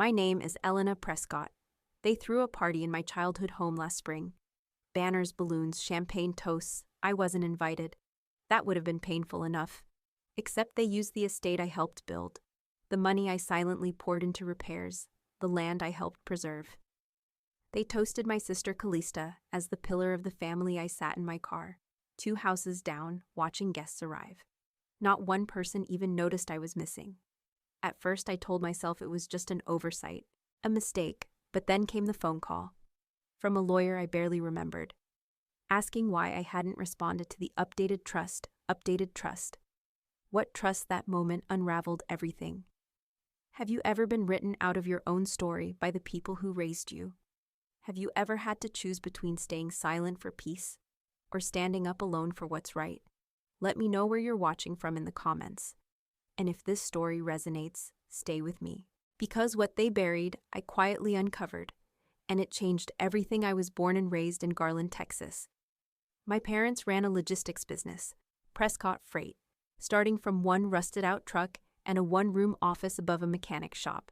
My name is Elena Prescott. They threw a party in my childhood home last spring. Banners, balloons, champagne toasts. I wasn't invited. That would have been painful enough. Except they used the estate I helped build, the money I silently poured into repairs, the land I helped preserve. They toasted my sister Kalista as the pillar of the family. I sat in my car, 2 houses down, watching guests arrive. Not one person even noticed I was missing. At first I told myself it was just an oversight, a mistake, but then came the phone call. From a lawyer I barely remembered, asking why I hadn't responded to the updated trust. What trust? That moment unraveled everything. Have you ever been written out of your own story by the people who raised you? Have you ever had to choose between staying silent for peace or standing up alone for what's right? Let me know where you're watching from in the comments. And if this story resonates, stay with me. Because what they buried, I quietly uncovered, and it changed everything. I was born and raised in Garland, Texas. My parents ran a logistics business, Prescott Freight, starting from one rusted-out truck and a one-room office above a mechanic shop.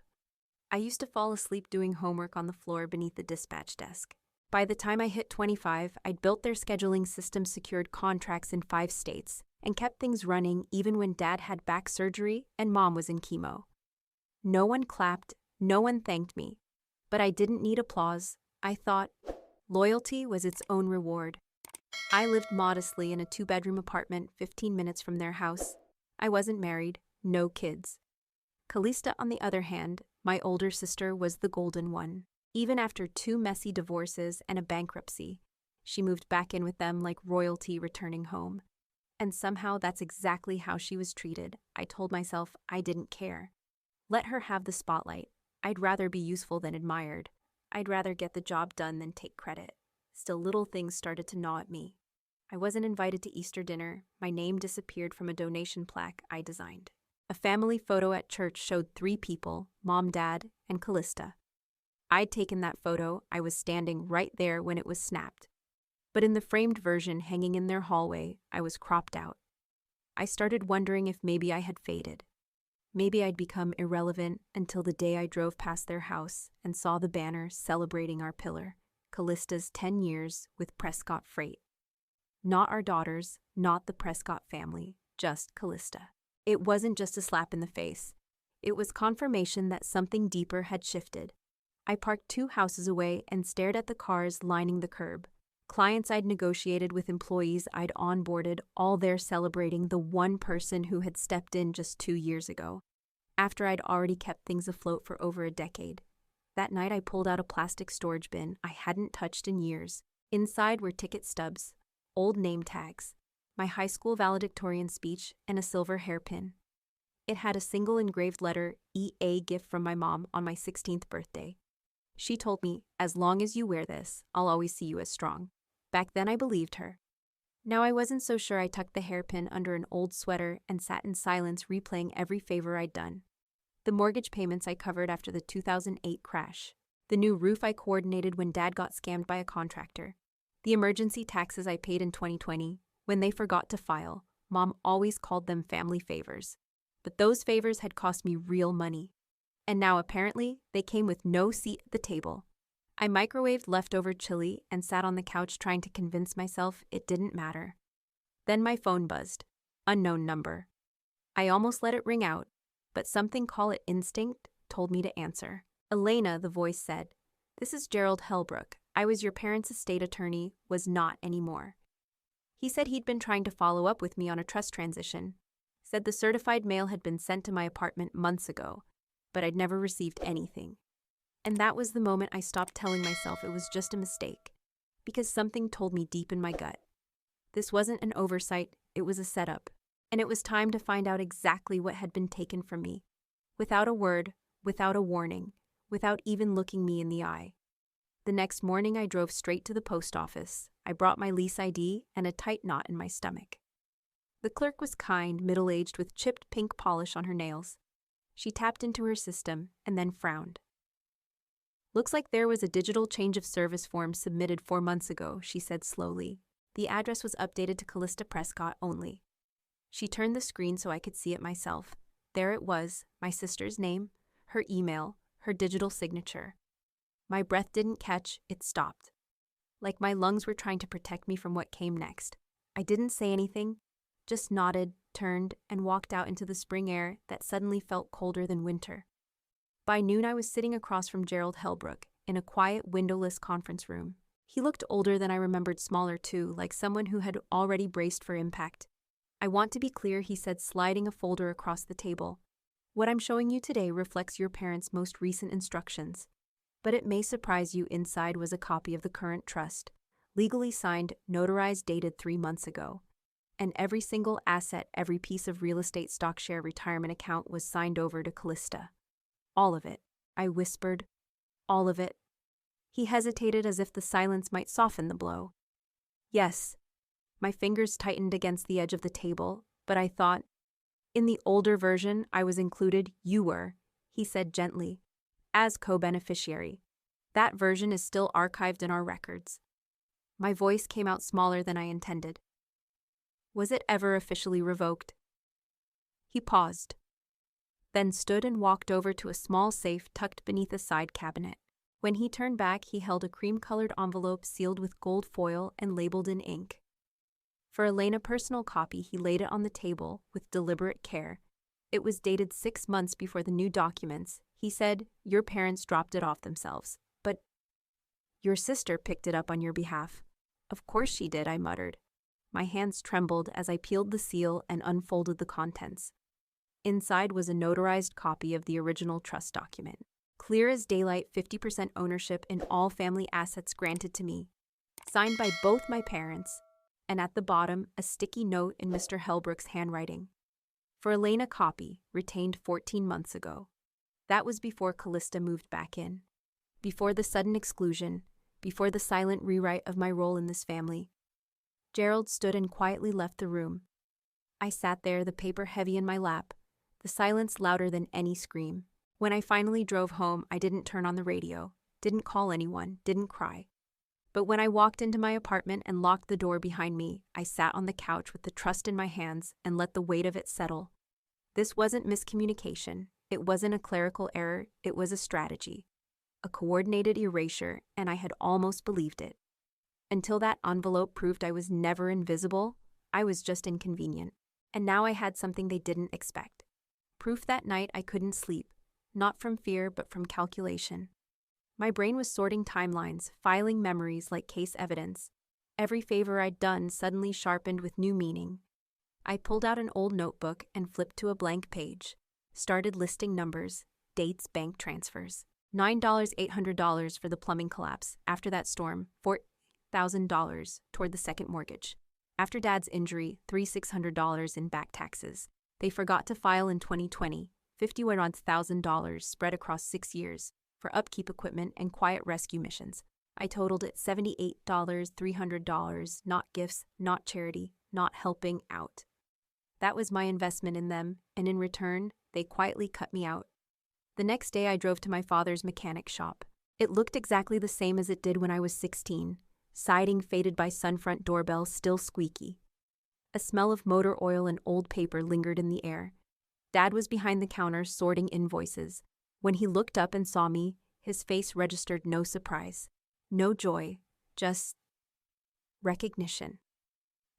I used to fall asleep doing homework on the floor beneath the dispatch desk. By the time I hit 25, I'd built their scheduling system, secured contracts in 5 states, and kept things running even when Dad had back surgery and Mom was in chemo. No one clapped, no one thanked me, but I didn't need applause. I thought loyalty was its own reward. I lived modestly in a 2-bedroom apartment 15 minutes from their house. I wasn't married, no kids. Kalista, on the other hand, my older sister, was the golden one. Even after 2 messy divorces and a bankruptcy, she moved back in with them like royalty returning home. And somehow that's exactly how she was treated. I told myself I didn't care. Let her have the spotlight. I'd rather be useful than admired. I'd rather get the job done than take credit. Still, little things started to gnaw at me. I wasn't invited to Easter dinner. My name disappeared from a donation plaque I designed. A family photo at church showed 3 people, Mom, Dad, and Kalista. I'd taken that photo. I was standing right there when it was snapped. But in the framed version hanging in their hallway, I was cropped out. I started wondering if maybe I had faded. Maybe I'd become irrelevant until the day I drove past their house and saw the banner celebrating our pillar, Kalista's 10 years with Prescott Freight. Not our daughters, not the Prescott family, just Kalista. It wasn't just a slap in the face. It was confirmation that something deeper had shifted. I parked 2 houses away and stared at the cars lining the curb. Clients I'd negotiated with, employees I'd onboarded, all there celebrating the one person who had stepped in just 2 years ago, after I'd already kept things afloat for over a decade. That night I pulled out a plastic storage bin I hadn't touched in years. Inside were ticket stubs, old name tags, my high school valedictorian speech, and a silver hairpin. It had a single engraved letter, EA, gift from my mom on my 16th birthday. She told me, as long as you wear this, I'll always see you as strong. Back then I believed her. Now I wasn't so sure. I tucked the hairpin under an old sweater and sat in silence, replaying every favor I'd done. The mortgage payments I covered after the 2008 crash. The new roof I coordinated when Dad got scammed by a contractor. The emergency taxes I paid in 2020 when they forgot to file. Mom always called them family favors. But those favors had cost me real money. And now apparently they came with no seat at the table. I microwaved leftover chili and sat on the couch trying to convince myself it didn't matter. Then my phone buzzed. Unknown number. I almost let it ring out, but something, call it instinct, told me to answer. Elena, the voice said. This is Gerald Hellbrook. I was your parents' estate attorney, was not anymore. He said he'd been trying to follow up with me on a trust transition. Said the certified mail had been sent to my apartment months ago, but I'd never received anything. And that was the moment I stopped telling myself it was just a mistake, because something told me deep in my gut. This wasn't an oversight, it was a setup, and it was time to find out exactly what had been taken from me. Without a word, without a warning, without even looking me in the eye. The next morning I drove straight to the post office. I brought my lease ID and a tight knot in my stomach. The clerk was kind, middle-aged, with chipped pink polish on her nails. She tapped into her system and then frowned. Looks like there was a digital change of service form submitted 4 months ago, she said slowly. The address was updated to Kalista Prescott only. She turned the screen so I could see it myself. There it was, my sister's name, her email, her digital signature. My breath didn't catch, it stopped. Like my lungs were trying to protect me from what came next. I didn't say anything, just nodded, turned, and walked out into the spring air that suddenly felt colder than winter. By noon, I was sitting across from Gerald Hellbrook in a quiet, windowless conference room. He looked older than I remembered, smaller too, like someone who had already braced for impact. "I want to be clear," he said, sliding a folder across the table. "What I'm showing you today reflects your parents' most recent instructions. But it may surprise you, inside was a copy of the current trust, legally signed, notarized, dated 3 months ago. And every single asset, every piece of real estate, stock share, retirement account was signed over to Kalista. All of it," I whispered. "All of it." He hesitated as if the silence might soften the blow. "Yes." My fingers tightened against the edge of the table, but I thought, "In the older version, I was included, you were," he said gently, "as co-beneficiary. That version is still archived in our records." My voice came out smaller than I intended. "Was it ever officially revoked?" He paused, then stood and walked over to a small safe tucked beneath a side cabinet. When he turned back, he held a cream-colored envelope sealed with gold foil and labeled in ink. For Elena, personal copy, he laid it on the table with deliberate care. It was dated 6 months before the new documents. He said, "Your parents dropped it off themselves, but your sister picked it up on your behalf." "Of course she did," I muttered. My hands trembled as I peeled the seal and unfolded the contents. Inside was a notarized copy of the original trust document. Clear as daylight, 50% ownership in all family assets granted to me. Signed by both my parents, and at the bottom, a sticky note in Mr. Hellbrook's handwriting. For Elena, copy, retained 14 months ago. That was before Kalista moved back in. Before the sudden exclusion, before the silent rewrite of my role in this family. Gerald stood and quietly left the room. I sat there, the paper heavy in my lap, the silence louder than any scream. When I finally drove home, I didn't turn on the radio, didn't call anyone, didn't cry. But when I walked into my apartment and locked the door behind me, I sat on the couch with the trust in my hands and let the weight of it settle. This wasn't miscommunication. It wasn't a clerical error. It was a strategy. A coordinated erasure, and I had almost believed it. Until that envelope proved I was never invisible, I was just inconvenient. And now I had something they didn't expect. Proof that night I couldn't sleep, not from fear but from calculation. My brain was sorting timelines, filing memories like case evidence. Every favor I'd done suddenly sharpened with new meaning. I pulled out an old notebook and flipped to a blank page. Started listing numbers, dates, bank transfers. $9, $800 for the plumbing collapse. After that storm, $4,000 toward the second mortgage. After Dad's injury, $3,600 in back taxes. They forgot to file in 2020, $51,000 spread across 6 years for upkeep equipment and quiet rescue missions. I totaled it $78, $300, not gifts, not charity, not helping out. That was my investment in them, and in return, they quietly cut me out. The next day, I drove to my father's mechanic shop. It looked exactly the same as it did when I was 16, siding faded by sun, front doorbell still squeaky. A smell of motor oil and old paper lingered in the air. Dad was behind the counter sorting invoices. When he looked up and saw me, his face registered no surprise, no joy, just recognition.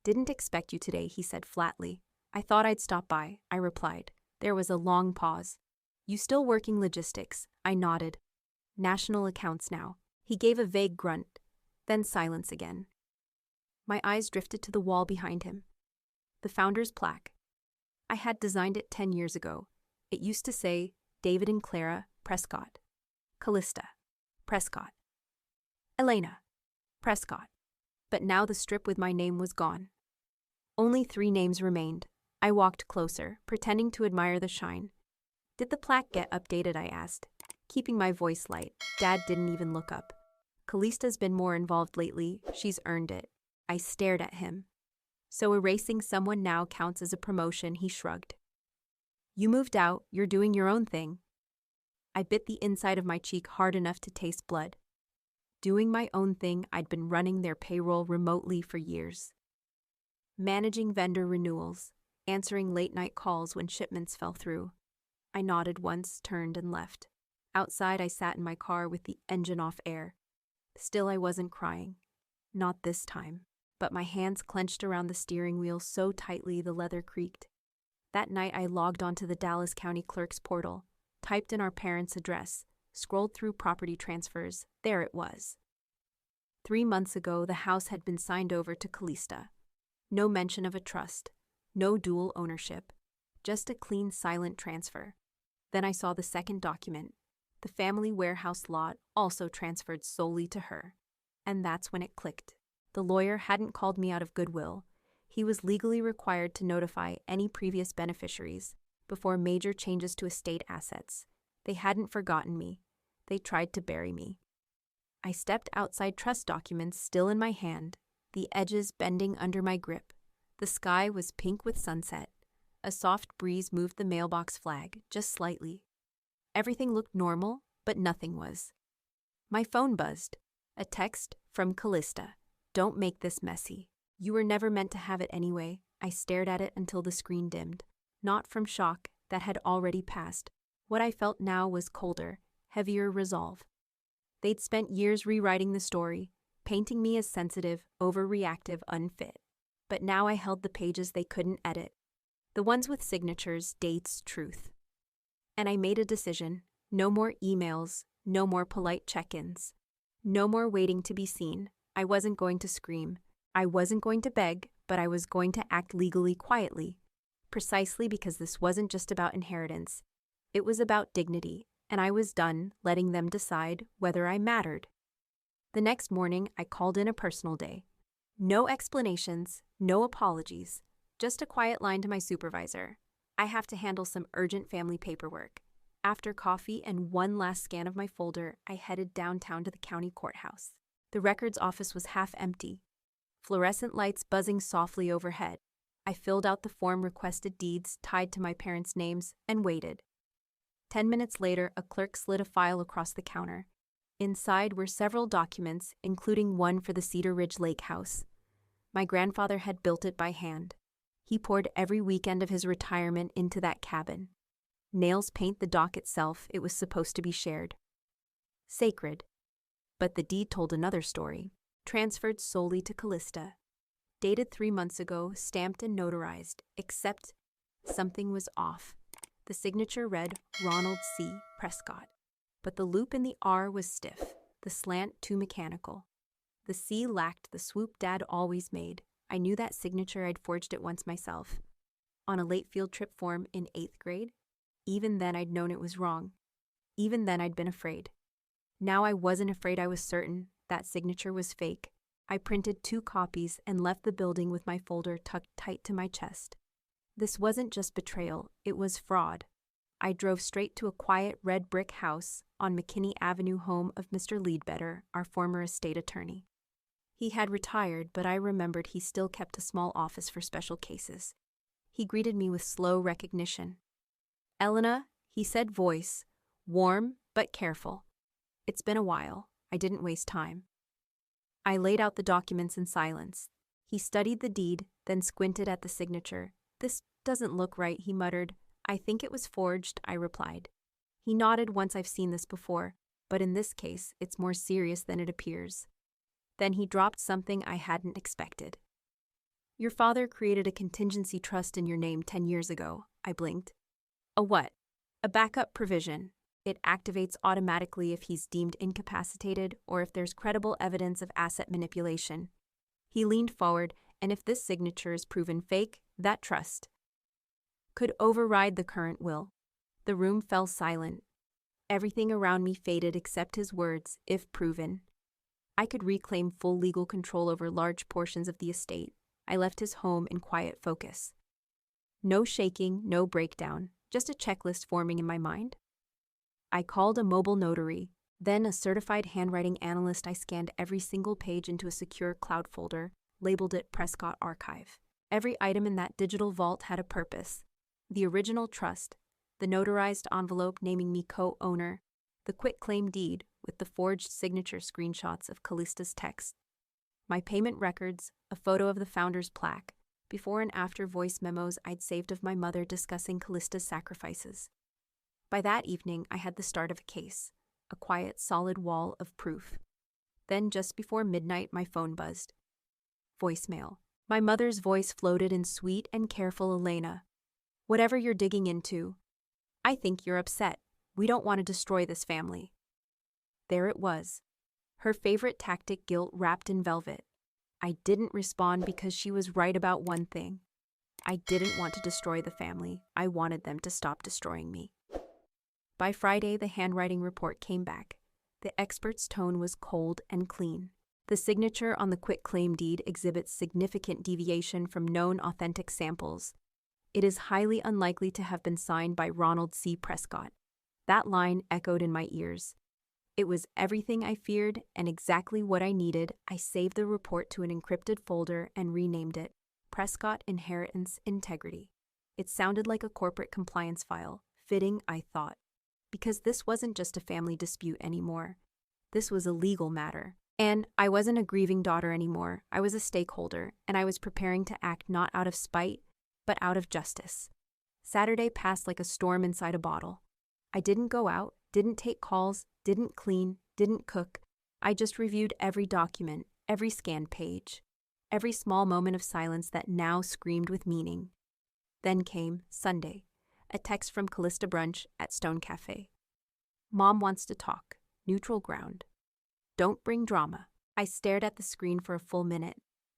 "Didn't expect you today," he said flatly. "I thought I'd stop by," I replied. There was a long pause. "You still working logistics?" I nodded. "National accounts now." He gave a vague grunt, then silence again. My eyes drifted to the wall behind him. The founder's plaque. I had designed it 10 years ago. It used to say, David and Clara Prescott. Kalista Prescott. Elena Prescott. But now the strip with my name was gone. Only 3 names remained. I walked closer, pretending to admire the shine. "Did the plaque get updated?" I asked, keeping my voice light. Dad didn't even look up. "Kalista's been more involved lately. She's earned it." I stared at him. "So erasing someone now counts as a promotion," he shrugged. "You moved out, you're doing your own thing." I bit the inside of my cheek hard enough to taste blood. Doing my own thing, I'd been running their payroll remotely for years. Managing vendor renewals, answering late-night calls when shipments fell through. I nodded once, turned, and left. Outside, I sat in my car with the engine off air. Still, I wasn't crying. Not this time. But my hands clenched around the steering wheel so tightly the leather creaked. That night, I logged onto the Dallas County Clerk's portal, typed in our parents' address, scrolled through property transfers. There it was. 3 months ago, the house had been signed over to Kalista. No mention of a trust, no dual ownership, just a clean, silent transfer. Then I saw the second document. The family warehouse lot also transferred solely to her. And that's when it clicked. The lawyer hadn't called me out of goodwill. He was legally required to notify any previous beneficiaries before major changes to estate assets. They hadn't forgotten me. They tried to bury me. I stepped outside trust documents still in my hand, the edges bending under my grip. The sky was pink with sunset. A soft breeze moved the mailbox flag, just slightly. Everything looked normal, but nothing was. My phone buzzed. A text from Kalista. Don't make this messy. You were never meant to have it anyway. I stared at it until the screen dimmed. Not from shock, that had already passed. What I felt now was colder, heavier resolve. They'd spent years rewriting the story, painting me as sensitive, overreactive, unfit. But now I held the pages they couldn't edit. The ones with signatures, dates, truth. And I made a decision. No more emails, no more polite check-ins. No more waiting to be seen. I wasn't going to scream. I wasn't going to beg, but I was going to act legally quietly. Precisely because this wasn't just about inheritance. It was about dignity, and I was done letting them decide whether I mattered. The next morning, I called in a personal day. No explanations, no apologies, just a quiet line to my supervisor. I have to handle some urgent family paperwork. After coffee and one last scan of my folder, I headed downtown to the county courthouse. The records office was half empty. Fluorescent lights buzzing softly overhead. I filled out the form requested deeds tied to my parents' names and waited. 10 minutes later, a clerk slid a file across the counter. Inside were several documents, including one for the Cedar Ridge Lake house. My grandfather had built it by hand. He poured every weekend of his retirement into that cabin. Nails paint the dock itself, it was supposed to be shared. Sacred. But the deed told another story, transferred solely to Kalista. Dated 3 months ago, stamped and notarized, except something was off. The signature read Ronald C. Prescott. But the loop in the R was stiff, the slant too mechanical. The C lacked the swoop Dad always made. I knew that signature. I'd forged it once myself. On a late field trip form in 8th grade. Even then I'd known it was wrong. Even then I'd been afraid. Now I wasn't afraid. I was certain that signature was fake. I printed 2 copies and left the building with my folder tucked tight to my chest. This wasn't just betrayal, it was fraud. I drove straight to a quiet red brick house on McKinney Avenue, home of Mr. Leadbetter, our former estate attorney. He had retired, but I remembered he still kept a small office for special cases. He greeted me with slow recognition. "Elena," he said, voice, warm but careful. "It's been a while. I didn't waste time." I laid out the documents in silence. He studied the deed, then squinted at the signature. "This doesn't look right," he muttered. "I think it was forged," I replied. He nodded. "Once I've seen this before, but in this case, it's more serious than it appears." Then he dropped something I hadn't expected. "Your father created a contingency trust in your name 10 years ago," I blinked. "A what?" "A backup provision. It activates automatically if he's deemed incapacitated or if there's credible evidence of asset manipulation." He leaned forward, and if this signature is proven fake, that trust could override the current will. The room fell silent. Everything around me faded except his words, "if proven." I could reclaim full legal control over large portions of the estate. I left his home in quiet focus. No shaking, no breakdown, just a checklist forming in my mind. I called a mobile notary, then a certified handwriting analyst. I scanned every single page into a secure cloud folder, labeled it Prescott Archive. Every item in that digital vault had a purpose. The original trust, the notarized envelope naming me co-owner, the quitclaim deed with the forged signature screenshots of Kalista's text, my payment records, a photo of the founder's plaque, before and after voice memos I'd saved of my mother discussing Kalista's sacrifices. By that evening, I had the start of a case, a quiet, solid wall of proof. Then, just before midnight, my phone buzzed. Voicemail. My mother's voice floated in sweet and careful Elena. Whatever you're digging into, I think you're upset. We don't want to destroy this family. There it was. Her favorite tactic, guilt wrapped in velvet. I didn't respond because she was right about one thing. I didn't want to destroy the family. I wanted them to stop destroying me. By Friday, the handwriting report came back. The expert's tone was cold and clean. The signature on the quitclaim deed exhibits significant deviation from known authentic samples. It is highly unlikely to have been signed by Ronald C. Prescott. That line echoed in my ears. It was everything I feared and exactly what I needed. I saved the report to an encrypted folder and renamed it Prescott Inheritance Integrity. It sounded like a corporate compliance file, fitting, I thought. Because this wasn't just a family dispute anymore. This was a legal matter. And I wasn't a grieving daughter anymore. I was a stakeholder, and I was preparing to act not out of spite, but out of justice. Saturday passed like a storm inside a bottle. I didn't go out, didn't take calls, didn't clean, didn't cook. I just reviewed every document, every scanned page, every small moment of silence that now screamed with meaning. Then came Sunday, a text from Kalista brunch at Stone Cafe. Mom wants to talk. Neutral ground. Don't bring drama. I stared at the screen for a full minute,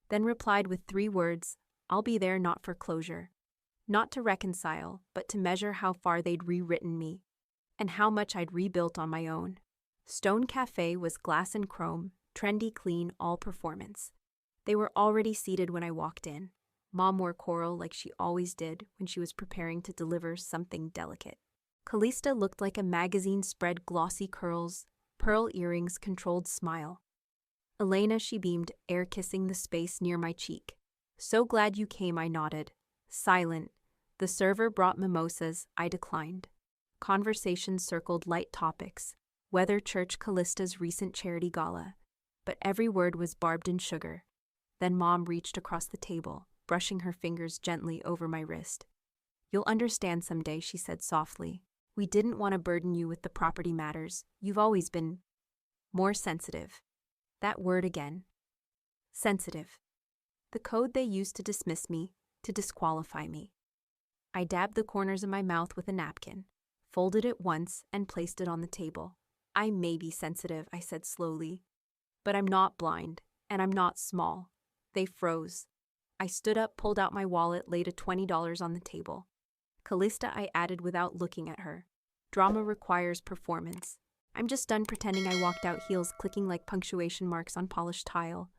then replied with 3 words, I'll be there not for closure. Not to reconcile, but to measure how far they'd rewritten me, and how much I'd rebuilt on my own. Stone Cafe was glass and chrome, trendy, clean, all performance. They were already seated when I walked in. Mom wore coral like she always did when she was preparing to deliver something delicate. Kalista looked like a magazine spread, glossy curls, pearl earrings, controlled smile. Elena, she beamed, air kissing the space near my cheek. So glad you came, I nodded. Silent. The server brought mimosas, I declined. Conversation circled light topics, weather, church, Kalista's recent charity gala. But every word was barbed in sugar. Then Mom reached across the table, brushing her fingers gently over my wrist. You'll understand someday, she said softly. We didn't want to burden you with the property matters. You've always been more sensitive. That word again. Sensitive. The code they used to dismiss me, to disqualify me. I dabbed the corners of my mouth with a napkin, folded it once, and placed it on the table. I may be sensitive, I said slowly, but I'm not blind, and I'm not small. They froze. I stood up, pulled out my wallet, laid a $20 on the table. Kalista, I added without looking at her. Drama requires performance. I'm just done pretending I walked out, heels clicking like punctuation marks on polished tile.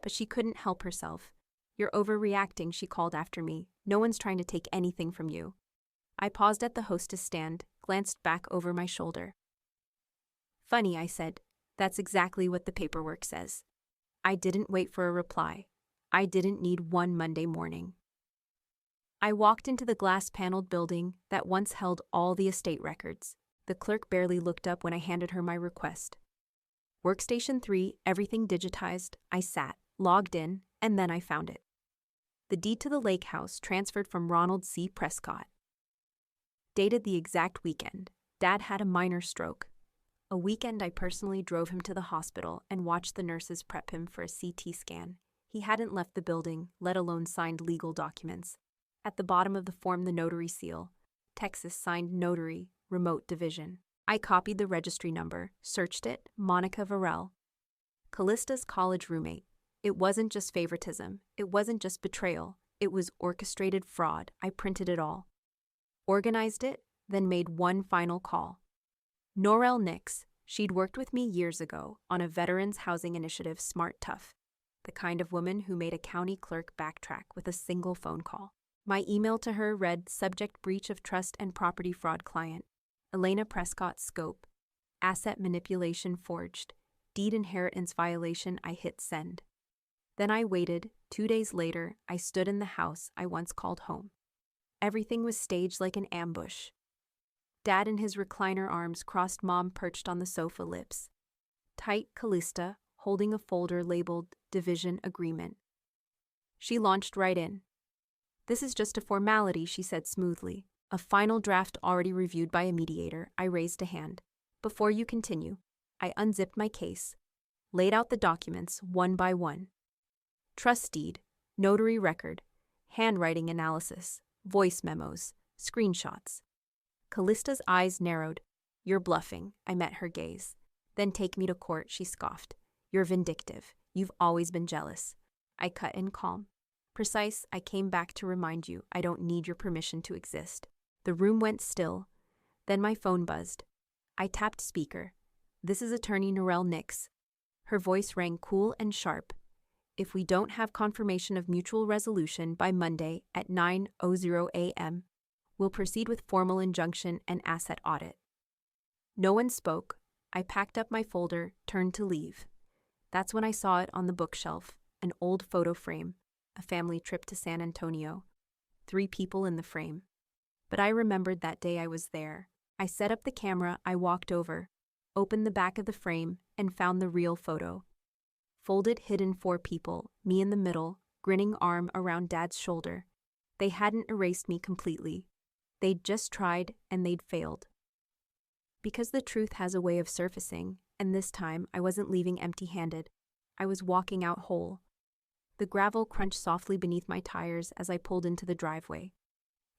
But she couldn't help herself. You're overreacting, she called after me. No one's trying to take anything from you. I paused at the hostess stand, glanced back over my shoulder. Funny, I said. That's exactly what the paperwork says. I didn't wait for a reply. I didn't need one Monday morning. I walked into the glass-paneled building that once held all the estate records. The clerk barely looked up when I handed her my request. Workstation 3, everything digitized. I sat, logged in, and then I found it. The deed to the lake house transferred from Ronald C. Prescott. Dated the exact weekend. Dad had a minor stroke. A weekend I personally drove him to the hospital and watched the nurses prep him for a CT scan. He hadn't left the building, let alone signed legal documents. At the bottom of the form, the notary seal. Texas signed notary, remote division. I copied the registry number, searched it, Monica Varell. Kalista's college roommate. It wasn't just favoritism. It wasn't just betrayal. It was orchestrated fraud. I printed it all. Organized it, then made one final call. Norelle Nix. She'd worked with me years ago on a veterans housing initiative, Smart Tough. The kind of woman who made a county clerk backtrack with a single phone call. My email to her read, subject breach of trust and property fraud client. Elena Prescott scope. Asset manipulation forged. Deed inheritance violation. I hit send. Then I waited. 2 days later, I stood in the house I once called home. Everything was staged like an ambush. Dad in his recliner arms crossed, Mom perched on the sofa, lips tight, Kalista holding a folder labeled Division Agreement. She launched right in. This is just a formality, she said smoothly. A final draft already reviewed by a mediator, I raised a hand. Before you continue, I unzipped my case, laid out the documents one by one. Trust deed, notary record, handwriting analysis, voice memos, screenshots. Kalista's eyes narrowed. You're bluffing, I met her gaze. Then take me to court, she scoffed. You're vindictive. You've always been jealous. I cut in calm. Precise, I came back to remind you I don't need your permission to exist. The room went still. Then my phone buzzed. I tapped speaker. This is Attorney Norelle Nix. Her voice rang cool and sharp. If we don't have confirmation of mutual resolution by Monday at 9:00 a.m., we'll proceed with formal injunction and asset audit. No one spoke. I packed up my folder, turned to leave. That's when I saw it on the bookshelf, an old photo frame, a family trip to San Antonio. 3 people in the frame. But I remembered that day I was there. I set up the camera, I walked over, opened the back of the frame, and found the real photo. Folded, hidden 4 people, me in the middle, grinning arm around Dad's shoulder. They hadn't erased me completely. They'd just tried, and they'd failed. Because the truth has a way of surfacing, and this time I wasn't leaving empty-handed. I was walking out whole. The gravel crunched softly beneath my tires as I pulled into the driveway.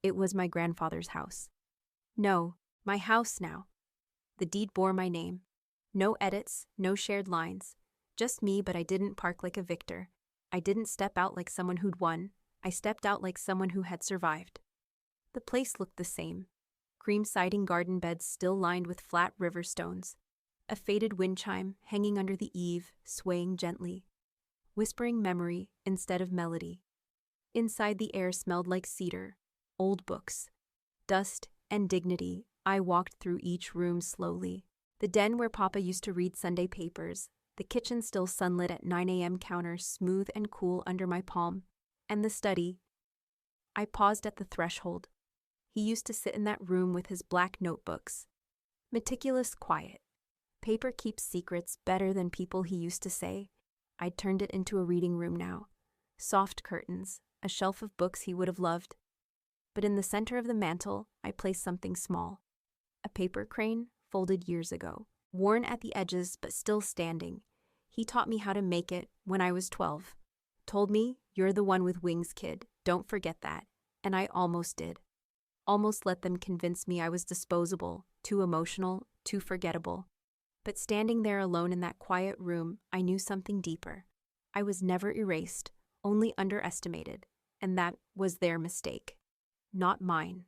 It was my grandfather's house. No, my house now. The deed bore my name. No edits, no shared lines. Just me, but I didn't park like a victor. I didn't step out like someone who'd won. I stepped out like someone who had survived. The place looked the same. Cream siding garden beds still lined with flat river stones. A faded wind chime hanging under the eave, swaying gently. Whispering memory instead of melody. Inside the air smelled like cedar, old books, dust, and dignity. I walked through each room slowly. The den where Papa used to read Sunday papers, the kitchen still sunlit at 9 a.m. counter smooth and cool under my palm, and the study. I paused at the threshold. He used to sit in that room with his black notebooks. Meticulous, quiet. Paper keeps secrets better than people, he used to say. I'd turned it into a reading room now. Soft curtains, a shelf of books he would have loved. But in the center of the mantel, I placed something small. A paper crane folded years ago, worn at the edges but still standing. He taught me how to make it when I was 12. Told me, you're the one with wings, kid. Don't forget that. And I almost did. Almost let them convince me I was disposable, too emotional, too forgettable. But standing there alone in that quiet room, I knew something deeper. I was never erased, only underestimated, and that was their mistake, not mine.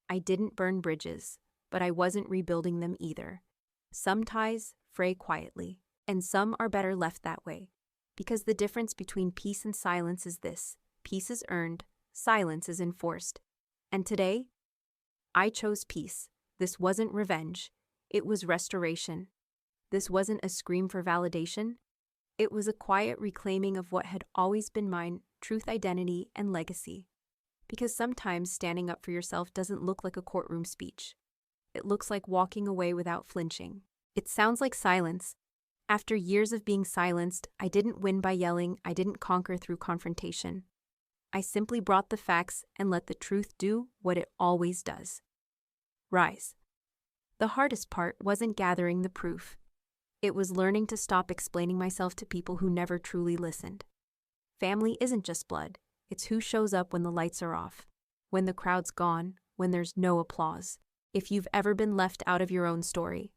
I didn't burn bridges, but I wasn't rebuilding them either. Some ties fray quietly, and some are better left that way, because the difference between peace and silence is this: peace is earned, silence is enforced. And today, I chose peace. This wasn't revenge. It was restoration. This wasn't a scream for validation. It was a quiet reclaiming of what had always been mine: truth, identity, and legacy. Because sometimes standing up for yourself doesn't look like a courtroom speech. It looks like walking away without flinching. It sounds like silence. After years of being silenced, I didn't win by yelling, I didn't conquer through confrontation. I simply brought the facts and let the truth do what it always does: rise. The hardest part wasn't gathering the proof. It was learning to stop explaining myself to people who never truly listened. Family isn't just blood. It's who shows up when the lights are off, when the crowd's gone, when there's no applause. If you've ever been left out of your own story,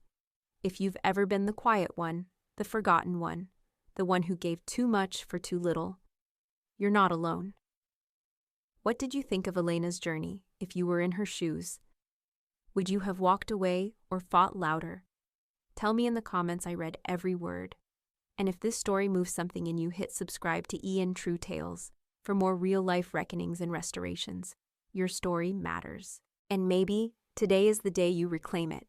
if you've ever been the quiet one, the forgotten one, the one who gave too much for too little, you're not alone. What did you think of Elena's journey if you were in her shoes? Would you have walked away or fought louder? Tell me in the comments. I read every word. And if this story moves something in you, hit subscribe to Ian True Tales for more real-life reckonings and restorations. Your story matters. And maybe today is the day you reclaim it.